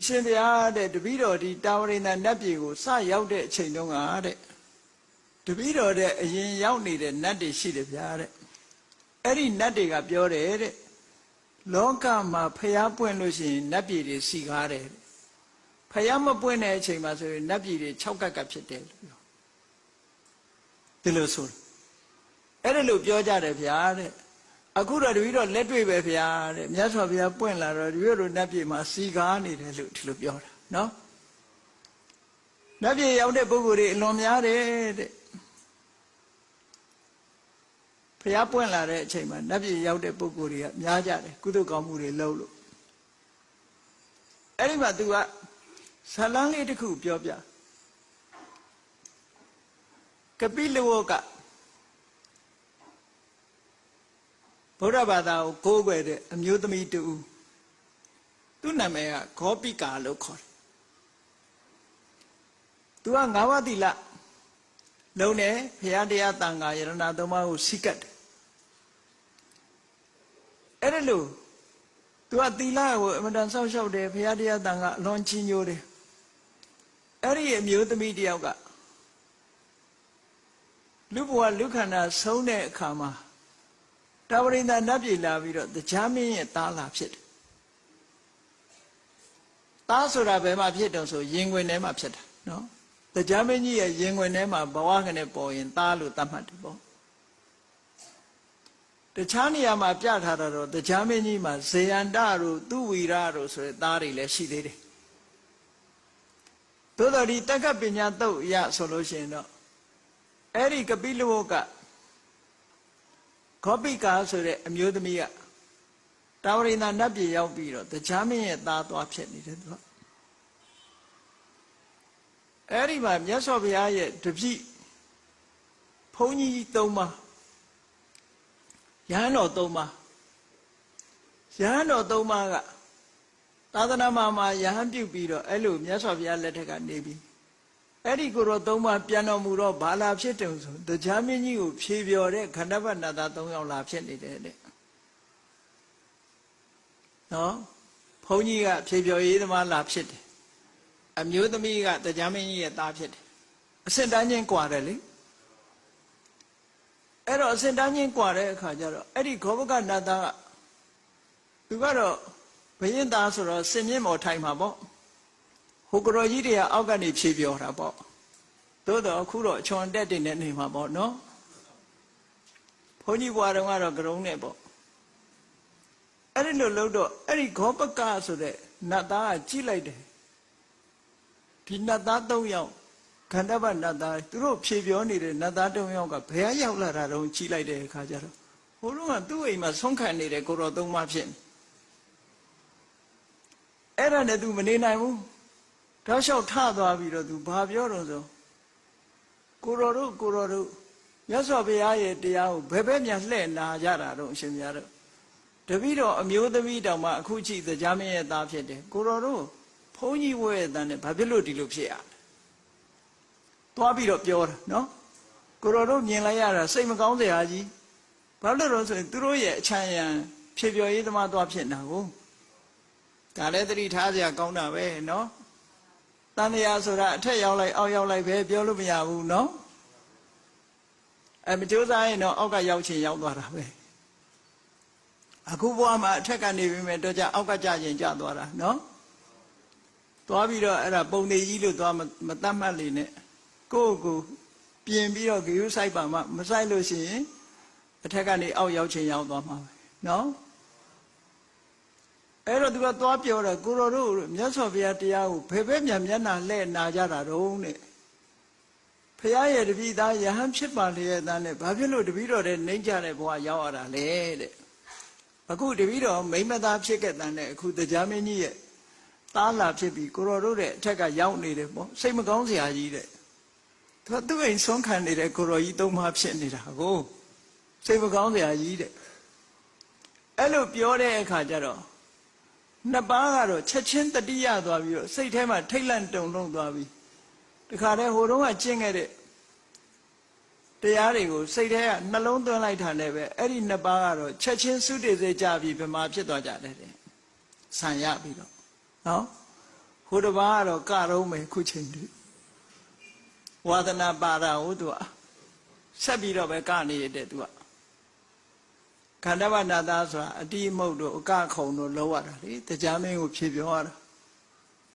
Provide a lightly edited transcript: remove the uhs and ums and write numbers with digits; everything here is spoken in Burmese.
ရှင်ဗျာတဲ့တပည့်တော်ဒီတာဝရိန္ဒနတ်ပြည်ကိုစရောက်တဲ့အချိန်တုန်းကတဲ့တပည့်တော်တဲ့အရင်ရောက်နေတဲ့နတ်တွေရှိတယ်ဗျာတဲ့အဲ့ဒီနတ်တွေကပြောတယ်တဲ့လောကမှာဖျားပွင့်လို့ရှိရင်နတ်ပြည်တွေစီကားတယ်ဖျားမပွင့်တဲ့အချိန်မှာဆိုရင်နတ်ပြည်တွေ6ကပ်ဖြစ်တယ်လို့ပြောဒီလိုဆိုအဲ့ဒါလို့ပြောကြတယ်ဗျာတဲ့အခုတော့တပည့်တော်လက်တွေ့ပဲဗျာတဲ့မြတ်စွာဘုရားပွင့်လာတော့တပည့်တော်နတ်ပြည်မှာစီကားနေတယ်လို့ဒီလိုပြောတာနော်နတ်ပြည်ရောက်တဲ့ပုဂ္ဂိုလ်တွေအလွန်များတယ်တဲ့ဘုရားပွင့်လာတဲ့အချိန်မှာနတ်ပြည်ရောက်တဲ့ပုဂ္ဂိုလ်တွေကများကြတယ်ကုသိုလ်ကောင်းမှုတွေလုပ်လို့အဲ့ဒီမှာ तू ကဇာလန်းလေးတစ်ခုပြောပြကပိလဝကဗုဒ္ဓဘာသာကိုကိုးကွယ်တဲ့အမျိုးသမီးတူသူ့နာမည်ကဂောပိကာလို့ခေါ်တယ်။ तू ကငါးပါးသီလလုံးနဲ့ဘုရားတရားတန်ခါယရဏသုံးပါးကိုစိကတ်တယ်။အဲ့ဒါလို့ तू ကသီလကိုအမှန်တန်ဆောက်ရှောက်တယ်ဘုရားတရားတန်ခါအလွန်ကြီးညိုတယ်။အဲ့ဒီအမျိုးသမီးတယောက်ကလူဘဝလူခန္ဓာဆုံးတဲ့အခါမှာတာဝရိန္ဒနတ်ပြည်လာပြီးတော့တရားမင်းရဲ့သားလာဖြစ်တယ်။သားဆိုတာဘယ်မှာဖြစ်တော့ဆိုရင်ခွင်ထဲမှာဖြစ်တာနော်။တရားမင်းကြီးရဲ့ရင်ခွင်ထဲမှာဘဝကနေပေါ်ရင်သားလို့သတ်မှတ်တယ်ပေါ့။တခြားနေရာမှာပြထားတော့တရားမင်းကြီးမှာဇေယန္တတို့သူဝီရတို့ဆိုတဲ့သားတွေလည်းရှိသေးတယ်။သို့တော်ဒီတက္ကပညာသုတ်ရဆိုလို့ရှိရင်တော့အဲ့ဒီကပိလဝကခောပိကာဆိုတဲ့အမျိုးသမီးကတာဝရိန္ဒနတ်ပြည်ရောက်ပြီးတော့တရားမင်းရဲ့သားသွားဖြစ်နေတယ်သူကအဲ့ဒီမှာမြတ်စွာဘုရားရဲ့တပည့်ဘုန်းကြီး3ပါးရဟန်းတော်3ပါးရဟန်းတော်3ပါးကသာသနာမှာရဟန်းပြုပြီးတော့အဲ့လိုမြတ်စွာဘုရားလက်ထက်ကနေပြီးအဲ့ဒီကိုယ်တော်3ပါးပြန်တော်မူတော့ဘာလာဖြစ်တုံဆိုတရားမင်းကြီးကိုဖြေပြောတဲ့ခန္ဓာပတ္တသာ3ယောက်လာဖြစ်နေတယ်တဲ့နော်ဘုန်းကြီးကဖြေပြောရေးသမားလာဖြစ်တယ်အမျိုးသမီးကတရားမင်းကြီးရဲ့သားဖြစ်တယ်အစင်တန်းချင်းကွာတယ်လေအဲ့တော့အစင်တန်းချင်းကွာတဲ့အခါကျတော့အဲ့ဒီဂောဘကနတ်သားကသူကတော့ဘယင်းသားဆိုတော့စင်မြင့်မော်ထိုင်မှာပေါ့ဟိုကတော်ကြီးတွေကအောက်ကနေဖြေပြောတာပေါ့သို့တော့အခုတော့အချွန်တက်တင်နေနေမှာပေါ့နော်ဘုန်းကြီးဘွားတော်ကတော့ကရုံးနဲ့ပေါ့အဲ့ဒီလိုလို့တော့အဲ့ဒီဂောပကဆိုတဲ့နတ်သားကကြည့်လိုက်တယ်ဒီနတ်သား3ယောက်ခန္ဓာပနတ်သားသူတို့ဖြေပြောနေတဲ့နတ်သား3ယောက်ကဘယ်ရောက်လာတာတော့ကြည့်လိုက်တဲ့အခါကျတော့ဟိုတော့ကသူ့အိမ်မှာဆုံးခံနေတဲ့ကိုတော်3ပါးဖြစ်နေအဲ့ဒါနဲ့ तू မနေနိုင်ဘူးတောက်လျှောက်ထသွားပြီးတော့ तू ဘာပြောတော့ဆိုကိုတော်တို့မြတ်စွာဘုရားရဲ့တရားကိုဘယ်ဘက်မြန်လှည့်နာကြတာတော့အရှင်များတို့တပည့်တော်အမျိုးသမီးတောင်မှအခုကြည့်တရားမင်းရဲ့သားဖြစ်တယ်ကိုတော်တို့ဘုန်းကြီးဝဲရဲ့သားနဲ့ဘာဖြစ်လို့ဒီလိုဖြစ်ရလဲသွားပြီးတော့ပြောတာနော်ကိုတော်တို့မြင်လိုက်ရတာစိတ်မကောင်းစရာကြီးဘာလို့လဲဆိုရင်သူတို့ရဲ့အချမ်းရံဖြေပြောရေးသမားသွားဖြစ်နေတာကိုဒါလည်းသတိထားစရာကောင်းတာပဲနော်တန်တရားဆိုတာအထက်ရောက်လိုက်အောက်ရောက်လိုက်ပဲပြောလို့မရဘူးနော်မကြိုးစားရင်တော့အောက်ကရောက်ချင်ရောက်သွားတာပဲအခုဘဝမှာအထက်ကနေပြီးမဲ့တော့ကြအောက်ကကြရင်ကြသွားတာနော်သွားပြီးတော့အဲ့ဒါပုံနေကြီးလို့သွားမတတ်မှတ်လေနဲ့ကိုယ့်ကိုပြင်ပြီးတော့ဂရုစိုက်ပါမှမစိုက်လို့ရှိရင်အထက်ကနေအောက်ရောက်ချင်ရောက်သွားမှာပဲနော်အဲ့တော့သူကသွားပြောတာကိုတော်တို့မြတ်စွာဘုရားတရားကိုဘယ်ဘက်မျက်နှာလှည့်နာကြတာတော့နဲ့ဘုရားရဲ့တပည့်သားယဟန်ဖြစ်ပါလေရဲ့သားနဲ့ဘာဖြစ်လို့တပည့်တော်တဲ့နှိမ့်ကြတဲ့ဘဝရောက်ရတာလဲတဲ့အခုတပည့်တော်မိမသားဖြစ်ခဲ့တဲ့အခုတရားမင်းကြီးရဲ့သားလာဖြစ်ပြီးကိုတော်တို့တဲ့အထက်ကရောက်နေတယ်ပေါ့စိတ်မကောင်းစရာကြီးတဲ့သူအိမ်ဆုံးခံနေတဲ့ကိုတော်ကြီး3ပါးဖြစ်နေတာကိုစိတ်မကောင်းစရာကြီးတဲ့အဲ့လိုပြောတဲ့အခါကျတော့နှစ်ပါးကတော့ချက်ချင်းတတိယသွားပြီးတော့စိတ်ထဲမှာထိတ်လန့်တုန်လှုပ်သွားပြီးတခါတည်းဟိုတုန်းကကျင့်ခဲ့တဲ့တရားတွေကိုစိတ်ထဲကနှလုံးသွင်းလိုက်တာနဲ့ပဲအဲ့ဒီနှစ်ပါးကတော့ချက်ချင်းစုတည်စေကြပြီးဗမာဖြစ်သွားကြတယ်ဆံရပြီးတော့နော် ဟိုတပါးကတော့ကတော့မယ်ခုချိန်တည်းဝါဒနာပါတာဟုတ်သူကဆက်ပြီးတော့ပဲကနေရတဲ့သူကခန္ဓာဝနာသားဆိုတာအတိမုတ်တို့အကခုံတို့လောက်ရတာလေတရားမင်းကိုဖြေပြောရတာ